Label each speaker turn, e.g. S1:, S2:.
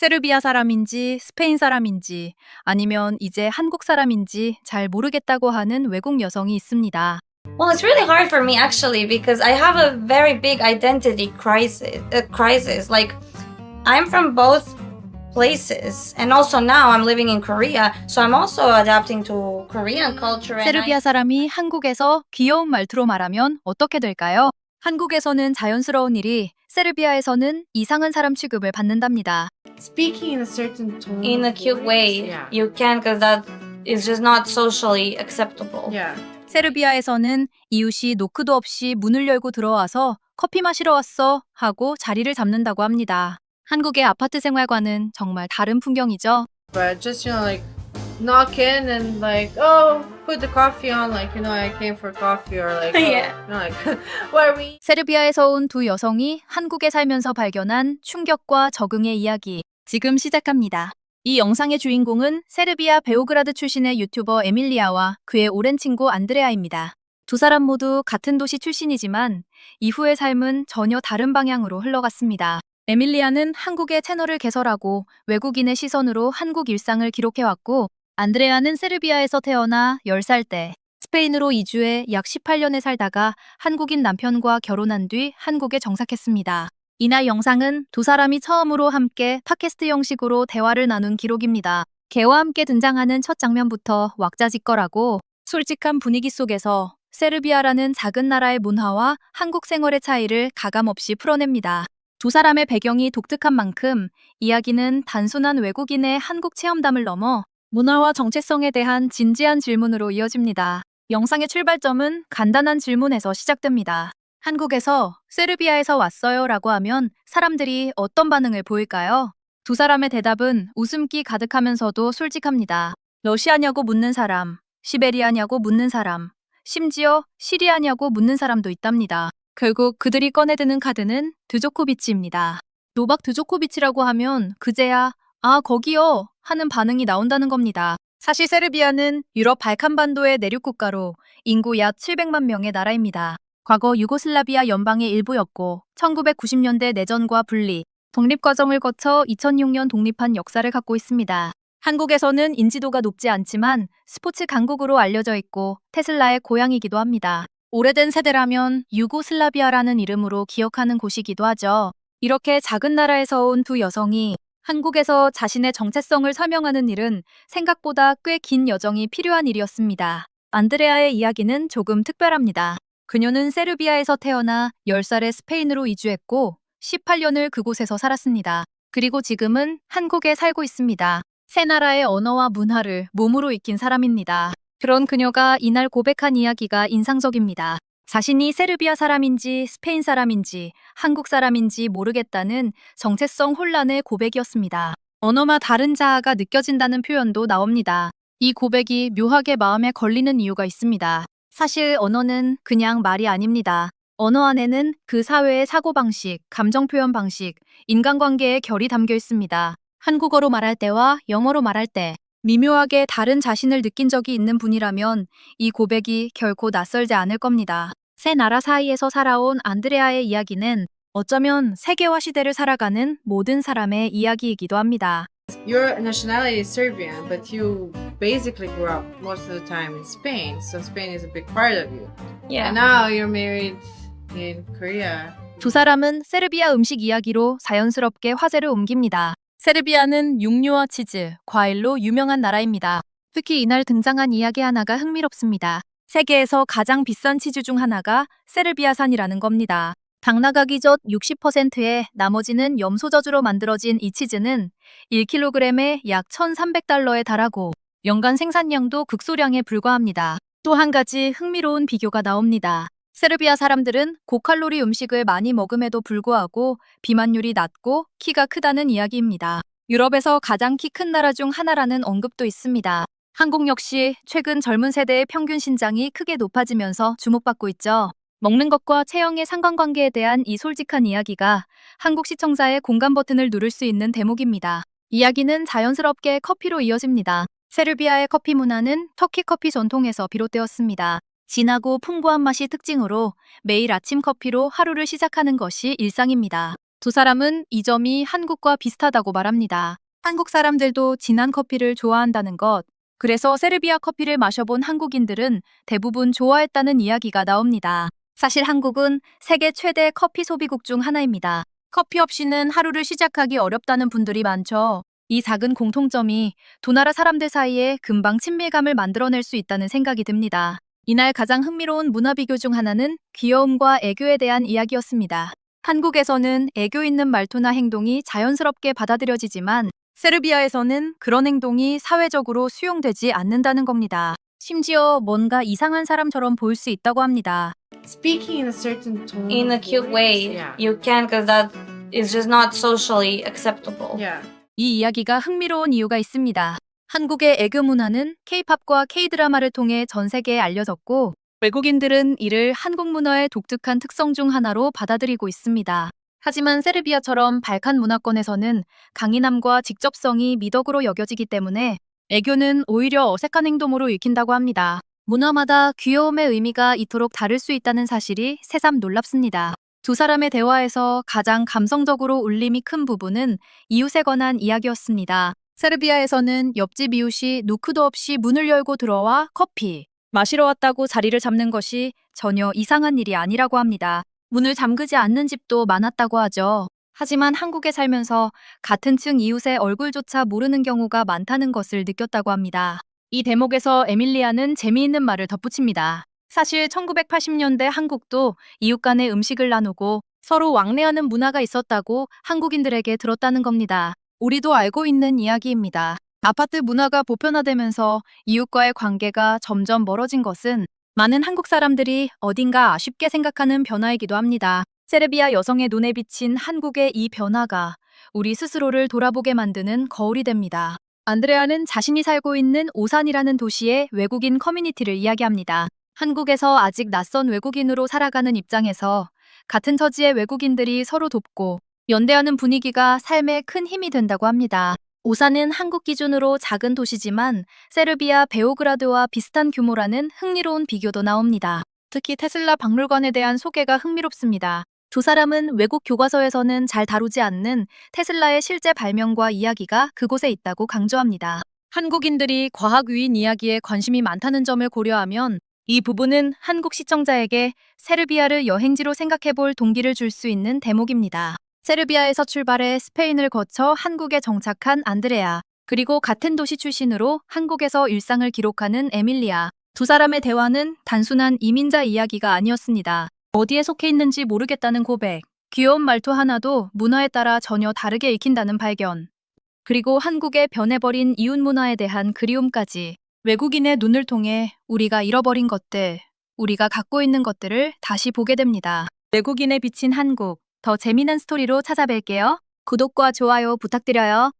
S1: 세르비아 사람인지 스페인 사람인지 아니면 이제 한국 사람인지 잘 모르겠다고 하는 외국 여성이 있습니다.
S2: Well, it's really hard for me actually because I have a very big identity crisis. Like, I'm from both places, and also now I'm living in Korea, so I'm also adapting to Korean culture.
S1: 세르비아 사람이 한국에서 귀여운 말투로 말하면 어떻게 될까요? 한국에서는 자연스러운 일이 세르비아에서는 이상한 사람 취급을 받는답니다.
S3: Speaking in a certain tone.
S2: In a
S3: of
S2: cute
S3: voice,
S2: way,
S3: Yeah.
S2: you can, because that is just not socially acceptable.
S3: Yeah.
S1: 세르비아에서는 이웃이 노크도 없이 문을 열고 들어와서 커피 마시러 왔어 하고 자리를 잡는다고 합니다. 한국의 아파트 생활과는 정말 다른 풍경이죠.
S3: But just, like, knock in and, like, oh, put the coffee on, like, I came for coffee, or, like,
S2: Yeah.
S3: like, what are we?
S1: 세르비아에서 온 두 여성이 한국에 살면서 발견한 충격과 적응의 이야기 지금 시작합니다. 이 영상의 주인공은 세르비아 베오그라드 출신의 유튜버 에밀리아와 그의 오랜 친구 안드레아입니다. 두 사람 모두 같은 도시 출신이지만 이후의 삶은 전혀 다른 방향으로 흘러갔습니다. 에밀리아는 한국의 채널을 개설하고 외국인의 시선으로 한국 일상을 기록해왔고, 안드레아는 세르비아에서 태어나 10살 때 스페인으로 이주해 약 18년에 살다가 한국인 남편과 결혼한 뒤 한국에 정착했습니다. 이날 영상은 두 사람이 처음으로 함께 팟캐스트 형식으로 대화를 나눈 기록입니다. 개와 함께 등장하는 첫 장면부터 왁자지껄하고 솔직한 분위기 속에서 세르비아라는 작은 나라의 문화와 한국 생활의 차이를 가감없이 풀어냅니다. 두 사람의 배경이 독특한 만큼 이야기는 단순한 외국인의 한국 체험담을 넘어 문화와 정체성에 대한 진지한 질문으로 이어집니다. 영상의 출발점은 간단한 질문에서 시작됩니다. 한국에서 세르비아에서 왔어요 라고 하면 사람들이 어떤 반응을 보일까요? 두 사람의 대답은 웃음기 가득하면서도 솔직합니다. 러시아냐고 묻는 사람, 시베리아냐고 묻는 사람, 심지어 시리아냐고 묻는 사람도 있답니다. 결국 그들이 꺼내드는 카드는 드조코비치입니다. 노박 드조코비치라고 하면 그제야 아 거기요 하는 반응이 나온다는 겁니다. 사실 세르비아는 유럽 발칸반도의 내륙 국가로 인구 약 700만 명의 나라입니다. 과거 유고슬라비아 연방의 일부였고 1990년대 내전과 분리, 독립과정을 거쳐 2006년 독립한 역사를 갖고 있습니다. 한국에서는 인지도가 높지 않지만 스포츠 강국으로 알려져 있고 테슬라의 고향이기도 합니다. 오래된 세대라면 유고슬라비아라는 이름으로 기억하는 곳이기도 하죠. 이렇게 작은 나라에서 온 두 여성이 한국에서 자신의 정체성을 설명하는 일은 생각보다 꽤 긴 여정이 필요한 일이었습니다. 안드레아의 이야기는 조금 특별합니다. 그녀는 세르비아에서 태어나 10살에 스페인으로 이주했고 18년을 그곳에서 살았습니다. 그리고 지금은 한국에 살고 있습니다. 새 나라의 언어와 문화를 몸으로 익힌 사람입니다. 그런 그녀가 이날 고백한 이야기가 인상적입니다. 자신이 세르비아 사람인지 스페인 사람인지 한국 사람인지 모르겠다는 정체성 혼란의 고백이었습니다. 언어마 다른 자아가 느껴진다는 표현도 나옵니다. 이 고백이 묘하게 마음에 걸리는 이유가 있습니다. 사실 언어는 그냥 말이 아닙니다. 언어 안에는 그 사회의 사고방식, 감정 표현 방식, 인간관계의 결이 담겨 있습니다. 한국어로 말할 때와 영어로 말할 때 미묘하게 다른 자신을 느낀 적이 있는 분이라면 이 고백이 결코 낯설지 않을 겁니다. 새 나라 사이에서 살아온 안드레아의 이야기는 어쩌면 세계화 시대를 살아가는 모든 사람의 이야기이기도 합니다.
S3: Your nationality is Serbian, but you basically grew up most of the time in Spain, so Spain is a big part of you.
S2: Yeah.
S3: And now you're married in Korea.
S1: 두 사람은 세르비아 음식 이야기로 자연스럽게 화제를 옮깁니다. 세르비아는 육류와 치즈, 과일로 유명한 나라입니다. 특히 이날 등장한 이야기 하나가 흥미롭습니다. 세계에서 가장 비싼 치즈 중 하나가 세르비아산이라는 겁니다. 당나가기 젓 60%에 나머지는 염소저주로 만들어진 이 치즈는 1kg에 약 1,300달러에 달하고 연간 생산량도 극소량에 불과합니다. 또 한 가지 흥미로운 비교가 나옵니다. 세르비아 사람들은 고칼로리 음식을 많이 먹음에도 불구하고 비만율이 낮고 키가 크다는 이야기입니다. 유럽에서 가장 키 큰 나라 중 하나라는 언급도 있습니다. 한국 역시 최근 젊은 세대의 평균 신장이 크게 높아지면서 주목받고 있죠. 먹는 것과 체형의 상관관계에 대한 이 솔직한 이야기가 한국 시청자의 공감 버튼을 누를 수 있는 대목입니다. 이야기는 자연스럽게 커피로 이어집니다. 세르비아의 커피 문화는 터키 커피 전통에서 비롯되었습니다. 진하고 풍부한 맛이 특징으로 매일 아침 커피로 하루를 시작하는 것이 일상입니다. 두 사람은 이 점이 한국과 비슷하다고 말합니다. 한국 사람들도 진한 커피를 좋아한다는 것. 그래서 세르비아 커피를 마셔본 한국인들은 대부분 좋아했다는 이야기가 나옵니다. 사실 한국은 세계 최대 커피 소비국 중 하나입니다. 커피 없이는 하루를 시작하기 어렵다는 분들이 많죠. 이 작은 공통점이 두 나라 사람들 사이에 금방 친밀감을 만들어낼 수 있다는 생각이 듭니다. 이날 가장 흥미로운 문화 비교 중 하나는 귀여움과 애교에 대한 이야기였습니다. 한국에서는 애교 있는 말투나 행동이 자연스럽게 받아들여지지만 세르비아에서는 그런 행동이 사회적으로 수용되지 않는다는 겁니다. 심지어 뭔가 이상한 사람처럼 보일 수 있다고 합니다.
S3: Speaking in a certain tone.
S2: In a
S3: of
S2: cute
S3: voice,
S2: way,
S3: Yeah.
S2: you can, because that is just not socially acceptable.
S3: Yeah.
S1: 이 이야기가 흥미로운 이유가 있습니다. 한국의 애교 문화는 K-팝과 K-드라마를 통해 전 세계에 알려졌고 외국인들은 이를 한국 문화의 독특한 특성 중 하나로 받아들이고 있습니다. 하지만 세르비아처럼 발칸 문화권에서는 강인함과 직접성이 미덕으로 여겨지기 때문에 애교는 오히려 어색한 행동으로 읽힌다고 합니다. 문화마다 귀여움의 의미가 이토록 다를 수 있다는 사실이 새삼 놀랍습니다. 두 사람의 대화에서 가장 감성적으로 울림이 큰 부분은 이웃에 관한 이야기였습니다. 세르비아에서는 옆집 이웃이 노크도 없이 문을 열고 들어와 커피 마시러 왔다고 자리를 잡는 것이 전혀 이상한 일이 아니라고 합니다. 문을 잠그지 않는 집도 많았다고 하죠. 하지만 한국에 살면서 같은 층 이웃의 얼굴조차 모르는 경우가 많다는 것을 느꼈다고 합니다. 이 대목에서 에밀리아는 재미있는 말을 덧붙입니다. 사실 1980년대 한국도 이웃 간의 음식을 나누고 서로 왕래하는 문화가 있었다고 한국인들에게 들었다는 겁니다. 우리도 알고 있는 이야기입니다. 아파트 문화가 보편화되면서 이웃과의 관계가 점점 멀어진 것은 많은 한국 사람들이 어딘가 아쉽게 생각하는 변화이기도 합니다. 세르비아 여성의 눈에 비친 한국의 이 변화가 우리 스스로를 돌아보게 만드는 거울이 됩니다. 안드레아는 자신이 살고 있는 오산이라는 도시의 외국인 커뮤니티를 이야기합니다. 한국에서 아직 낯선 외국인으로 살아가는 입장에서 같은 처지의 외국인들이 서로 돕고 연대하는 분위기가 삶에 큰 힘이 된다고 합니다. 오산은 한국 기준으로 작은 도시지만 세르비아 베오그라드와 비슷한 규모라는 흥미로운 비교도 나옵니다. 특히 테슬라 박물관에 대한 소개가 흥미롭습니다. 두 사람은 외국 교과서에서는 잘 다루지 않는 테슬라의 실제 발명과 이야기가 그곳에 있다고 강조합니다. 한국인들이 과학 유인 이야기에 관심이 많다는 점을 고려하면 이 부분은 한국 시청자에게 세르비아를 여행지로 생각해볼 동기를 줄 수 있는 대목입니다. 세르비아에서 출발해 스페인을 거쳐 한국에 정착한 안드레아, 그리고 같은 도시 출신으로 한국에서 일상을 기록하는 에밀리아. 두 사람의 대화는 단순한 이민자 이야기가 아니었습니다. 어디에 속해 있는지 모르겠다는 고백, 귀여운 말투 하나도 문화에 따라 전혀 다르게 읽힌다는 발견, 그리고 한국의 변해버린 이웃 문화에 대한 그리움까지 외국인의 눈을 통해 우리가 잃어버린 것들, 우리가 갖고 있는 것들을 다시 보게 됩니다. 외국인에 비친 한국, 더 재미난 스토리로 찾아뵐게요. 구독과 좋아요 부탁드려요.